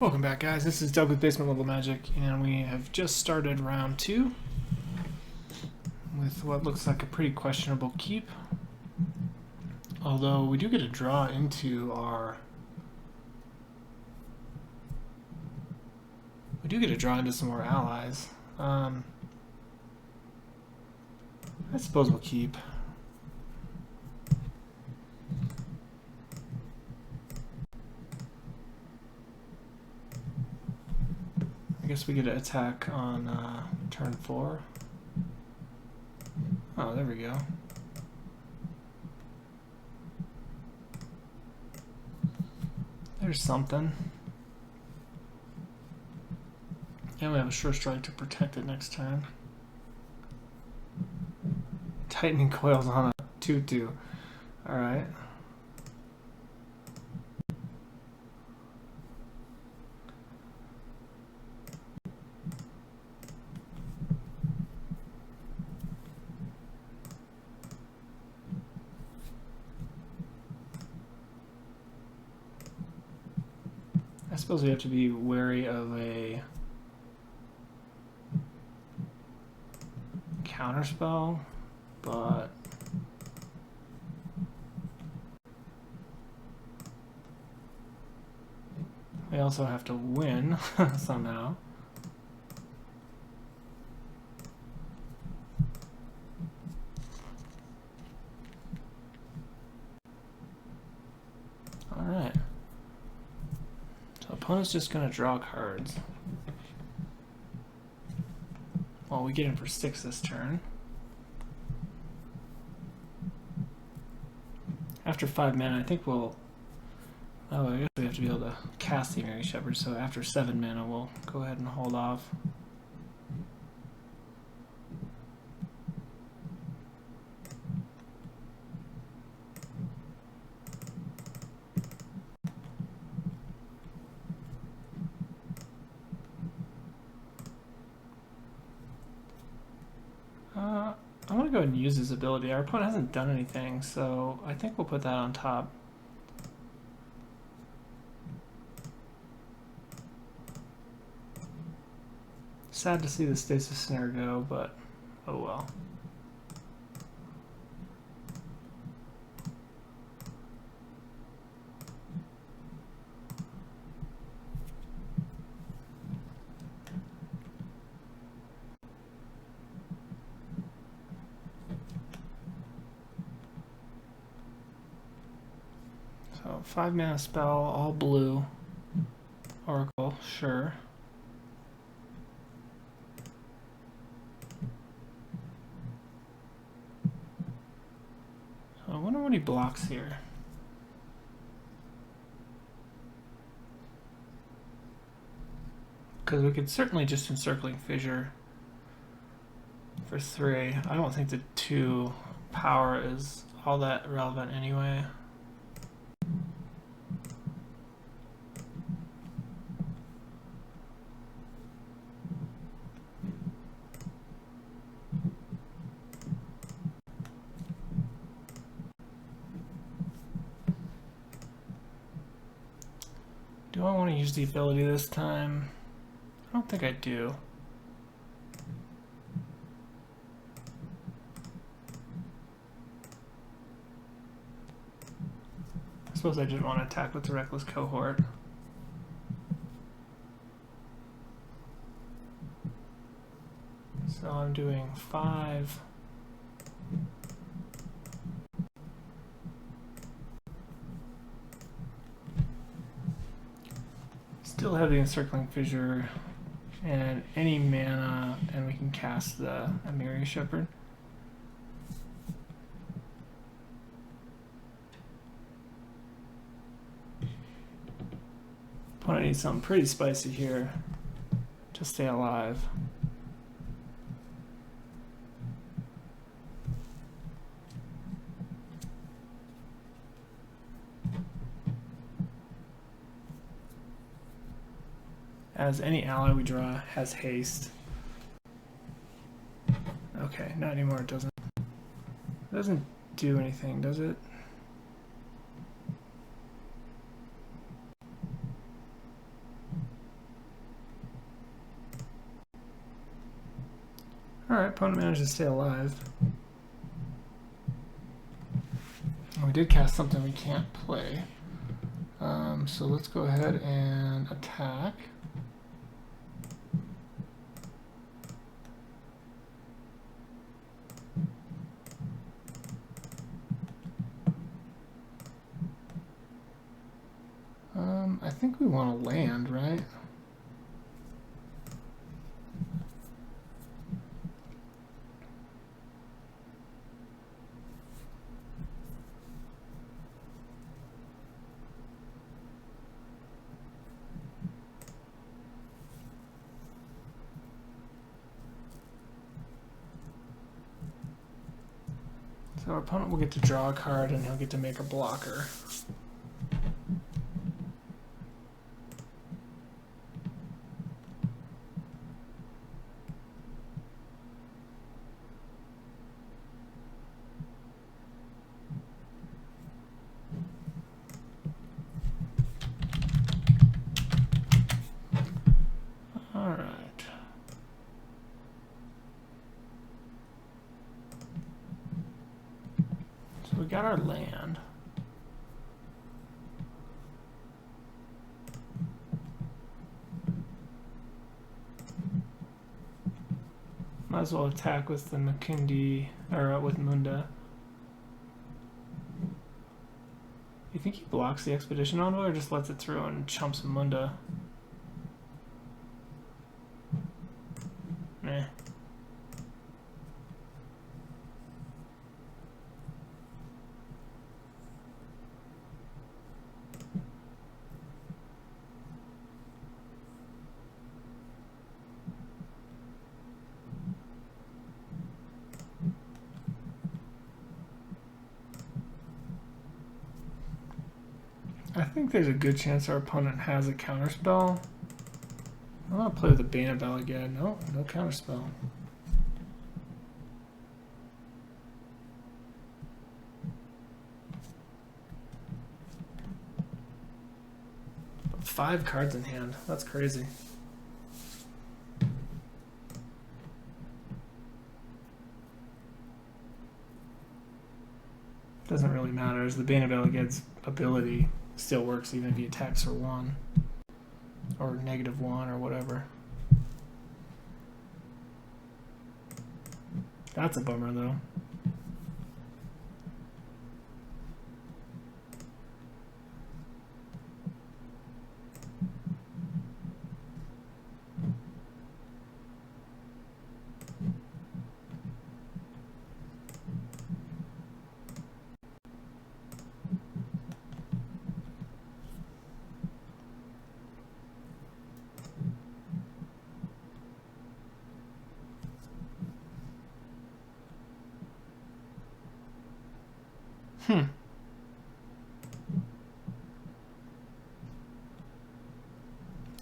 Welcome back, guys. This is Doug with Basement Level Magic, and we have just started round 2 with what looks like a pretty questionable keep. Although we do get a draw into our... We do get a draw into some more allies. I suppose we'll keep. I guess we get an attack on turn 4. Oh, there we go. There's something. And we have a Sure Strike to protect it next turn. Tightening coils on a 2-2. Alright. I suppose we have to be wary of a counterspell, but we also have to win somehow. Alright. So opponent's just going to draw cards. Well, we get in for 6 this turn. After 5 mana, I think we'll... Oh, I guess we have to be able to cast the Mary Shepherd, so after 7 mana, we'll go ahead and hold off. I'm going to go ahead and use his ability. Our opponent hasn't done anything, so I think we'll put that on top. Sad to see the Stasis Snare go, but oh well. So 5 mana spell, all blue. Oracle, sure. So I wonder what he blocks here. Because we could certainly just Encircling Fissure for 3. I don't think the 2 power is all that relevant anyway. Do I want to use the ability this time? I don't think I do. I suppose I didn't want to attack with the Reckless Cohort. So I'm doing 5. Still have the Encircling Fissure and any mana, and we can cast the Mary Shepherd. Opponent needs something pretty spicy here to stay alive. As any ally we draw has haste. Okay, not anymore, it doesn't. It doesn't do anything, does it? Alright, opponent managed to stay alive. We did cast something we can't play. So let's go ahead and attack. I think we want to land, right? So our opponent will get to draw a card and he'll get to make a blocker. Alright. So we got our land. Might as well attack with the Makindi, or with Munda. You think he blocks the Expedition Envoy or just lets it through and chumps Munda? Nah. I think there's a good chance our opponent has a counterspell. I'm gonna play with the Bane of Valagad. No, no counterspell. But 5 cards in hand. That's crazy. Doesn't really matter, as the Bane of Valagad's ability still works even if he attacks for 1 or -1 or whatever. That's a bummer though.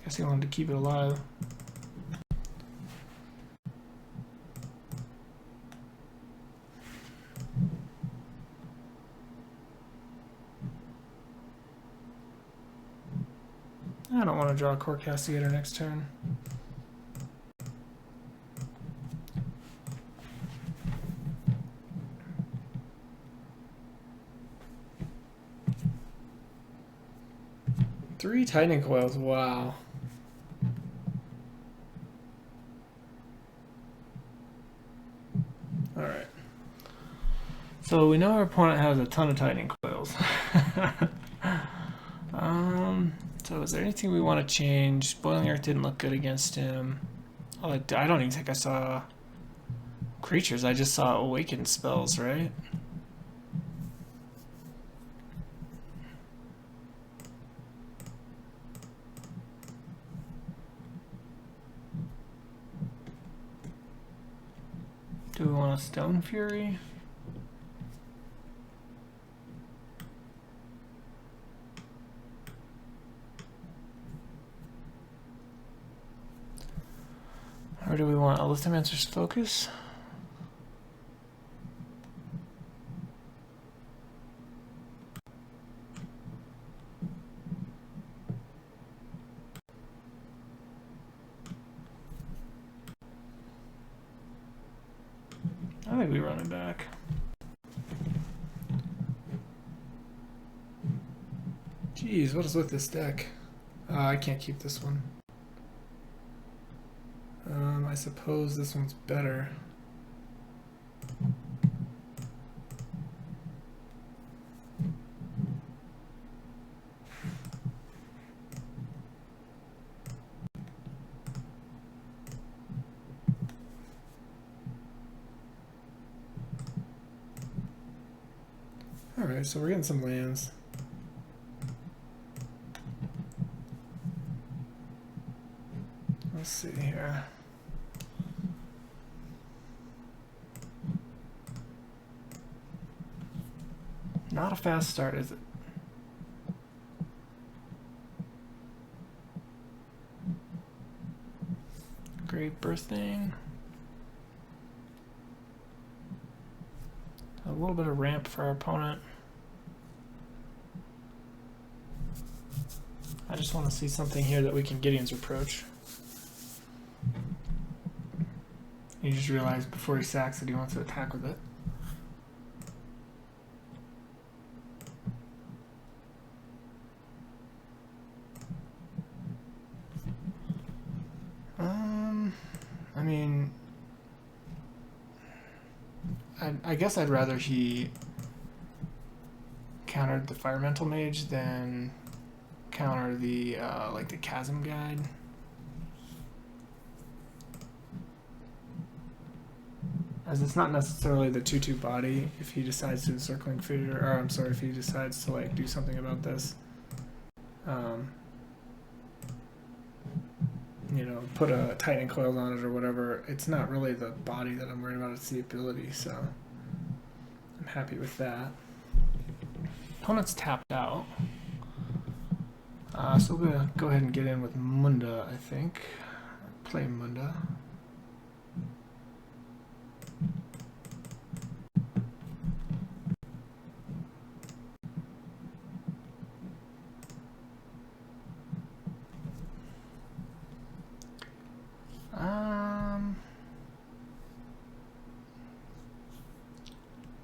Guess he wanted to keep it alive. I don't want to draw a Core Castigator next turn. Three Tightening Coils, wow. Alright. So we know our opponent has a ton of Tightening Coils. So is there anything we want to change? Boiling Earth didn't look good against him. Oh, I don't even think I saw creatures. I just saw Awakened spells, right? Do we want a Stone Fury? Or do we want Lithomancer's Focus? maybe we run it back. Jeez, what is with this deck? I can't keep this one. I suppose this one's better. Alright, so we're getting some lands. Let's see here. Not a fast start, is it? Great birthing. A little bit of ramp for our opponent. I just want to see something here that we can Gideon's Reproach. He just realized before he sacks that he wants to attack with it. I mean, I guess I'd rather he countered the Firemental Mage than counter the like the Chasm Guide. As it's not necessarily the 2/2 body if he decides to Circling Figure, or I'm sorry, if he decides to like do something about this. You know, put a Tightening Coils on it or whatever. It's not really the body that I'm worried about, it's the ability, so I'm happy with that. Opponent's tapped out. So we're gonna go ahead and get in with Munda, I think. Play Munda.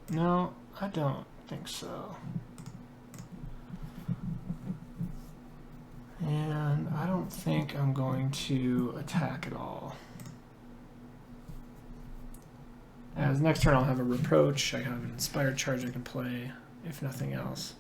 No, I don't think so. And I don't think I'm going to attack at all. As next turn I'll have a Reproach, I have an Inspired Charge I can play, if nothing else.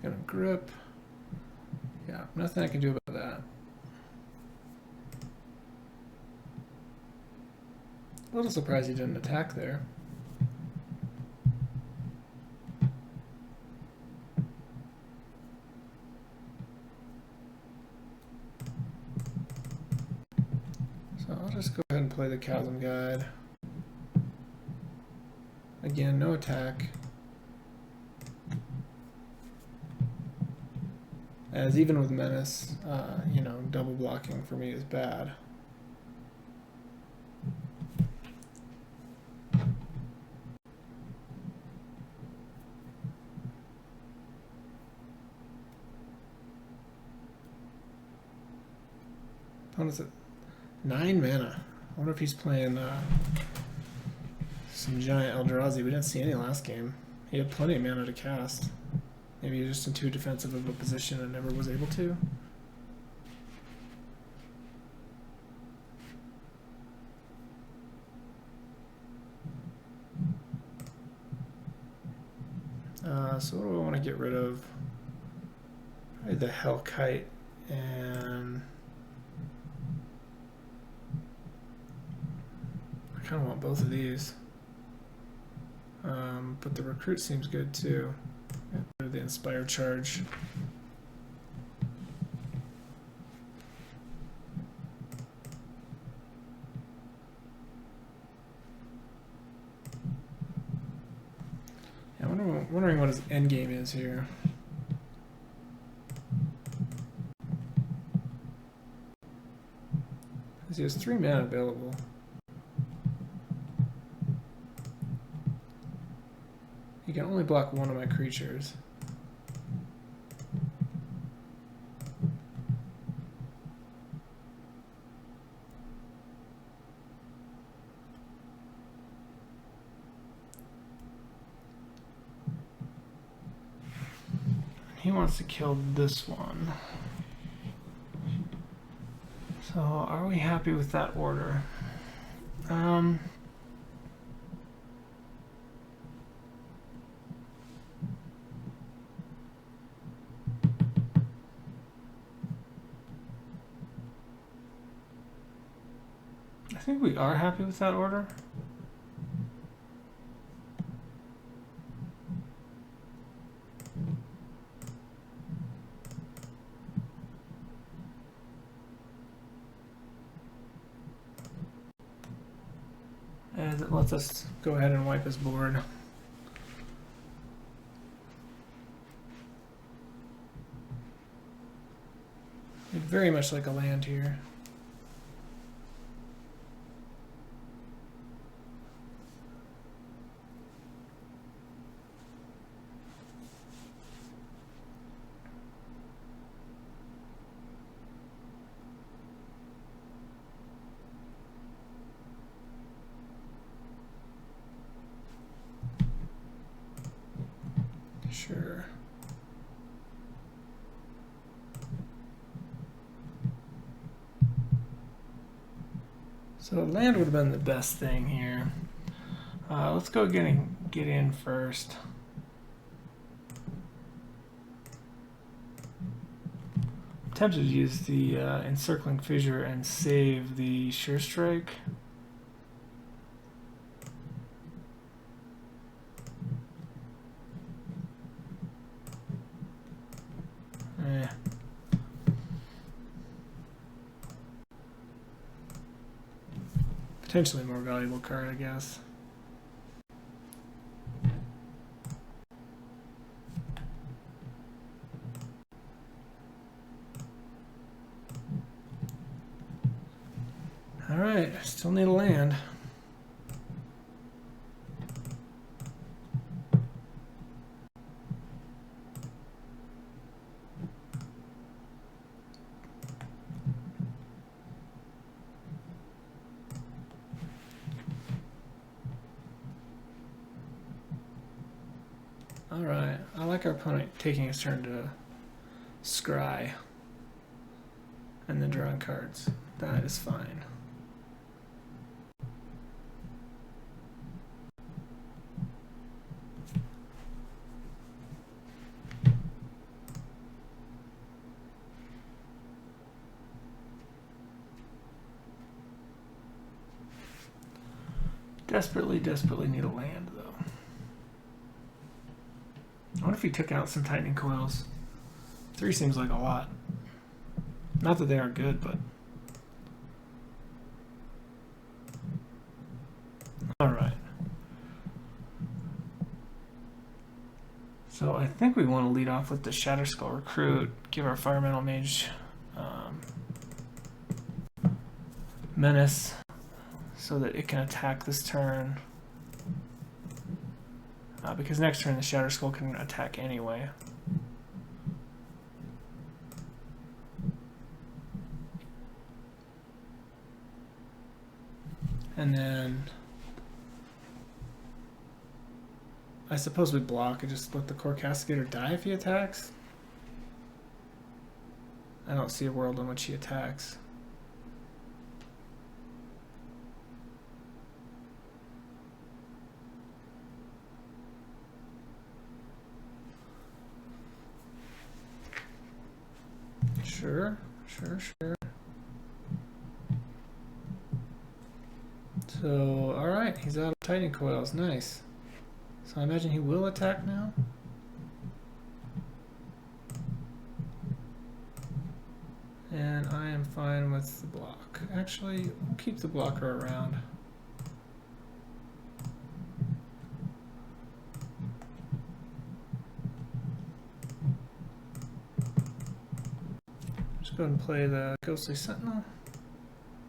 Gonna grip. Yeah, nothing I can do about that. A little surprised he didn't attack there. So I'll just go ahead and play the Chasm Guide. Again, no attack. As even with Menace, you know, double blocking for me is bad. Opponent's at 9 mana. I wonder if he's playing some giant Eldrazi. We didn't see any last game. He had plenty of mana to cast. Maybe he's just in too defensive of a position and never was able to. So what do I want to get rid of? Probably the Hellkite and I kind of want both of these. But the Recruit seems good too. The Inspired Charge. Yeah, I'm wondering what his end game is here. Because he has 3 mana available. He can only block one of my creatures. He wants to kill this one. So are we happy with that order? I think we are happy with that order. And it lets us go ahead and wipe his board. We'd very much like a land here. Sure. So land would have been the best thing here. Let's go get in first. I'm tempted to use the encircling fissure and save the sure strike. Potentially more valuable card, I guess. All right, I still need a land. Alright, I like our opponent taking his turn to scry and then drawing cards. That is fine. Desperately, desperately need a land, though. I wonder if he took out some tightening coils. 3 seems like a lot. Not that they aren't good, but... Alright. So I think we want to lead off with the Shatterskull Recruit, give our Firemental Mage Menace, so that it can attack this turn. Because next turn the Shatterskull can attack anyway. And then I suppose we block and just let the Core Castigator die if he attacks. I don't see a world in which he attacks. Sure. So, alright, he's out of tightening coils. Nice. So I imagine he will attack now? And I am fine with the block. Actually, we'll keep the blocker around. Just go ahead and play the Ghostly Sentinel.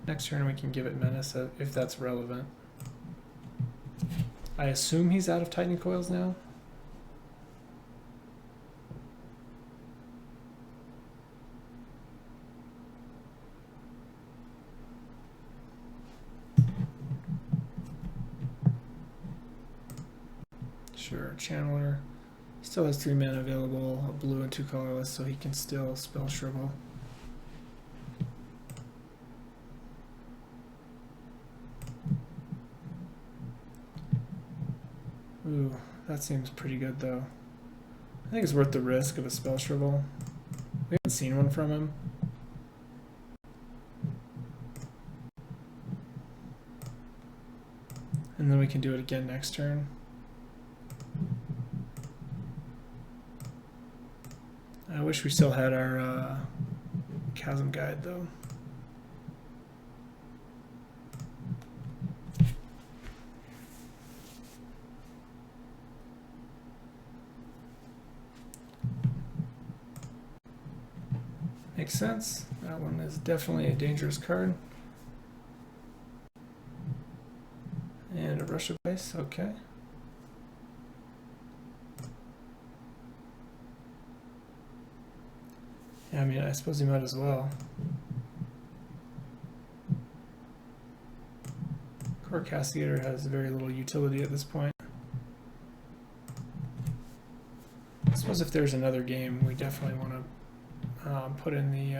Next turn we can give it Menace if that's relevant. I assume he's out of tightening coils now. Sure, Channeler. Still has 3 mana available, a blue and 2 colorless, so he can still spell Shrivel. Ooh, that seems pretty good though. I think it's worth the risk of a spell Shrivel. We haven't seen one from him. And then we can do it again next turn. I wish we still had our Chasm Guide though. Makes sense. That one is definitely a dangerous card. And a Rush of Ice, okay. Yeah, I mean, I suppose you might as well. Core Castigator has very little utility at this point. I suppose if there's another game, we definitely want to put in the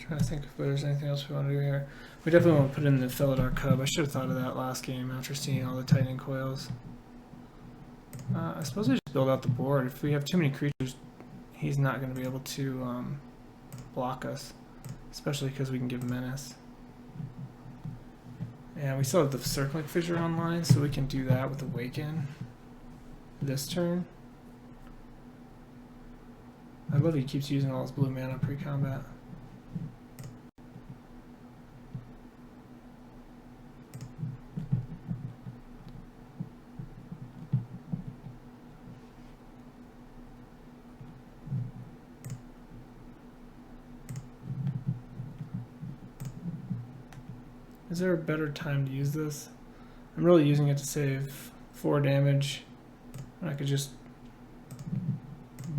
trying to think if there's anything else we want to do here. We definitely want to put in the Felidar Cub. I should have thought of that last game after seeing all the Tightening Coils. I suppose we just build out the board. If we have too many creatures, he's not going to be able to block us, especially because we can give Menace. And we still have the Circling Fissure online, so we can do that with Awaken this turn. I love he keeps using all his blue mana pre-combat. Is there a better time to use this? I'm really using it to save 4 damage. And I could just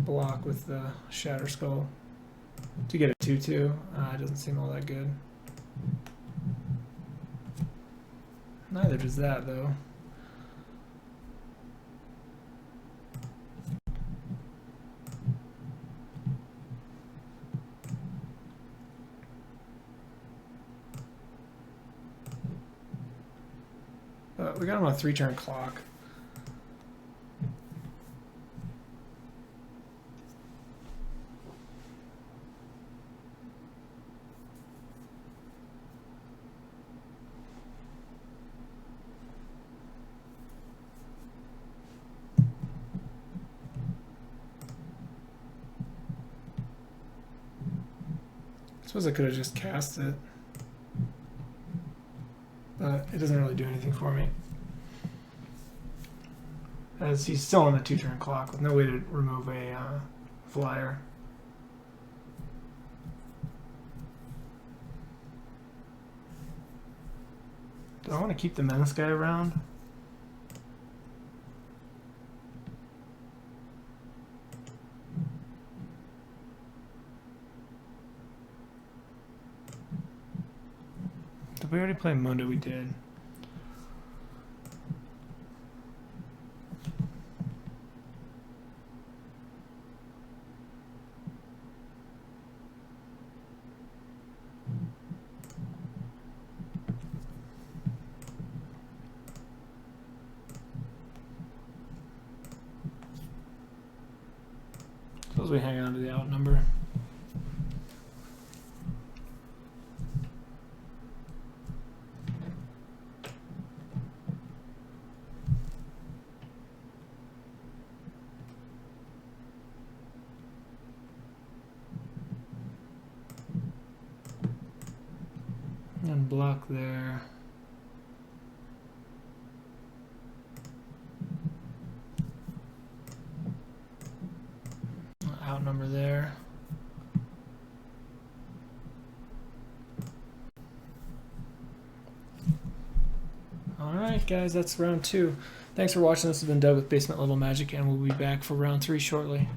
block with the Shatter Skull to get a 2/2. It doesn't seem all that good. Neither does that though. We got him on a 3-turn clock. I suppose I could have just cast it, but it doesn't really do anything for me, as he's still on the 2-turn clock with no way to remove a flyer. Do I want to keep the Menace guy around? Did we already play Mundo? We did. Suppose we hang on to the outnumber. And block there. Outnumber there. Alright guys, that's round 2. Thanks for watching. This has been Doug with Basement Level Magic, and we'll be back for round 3 shortly.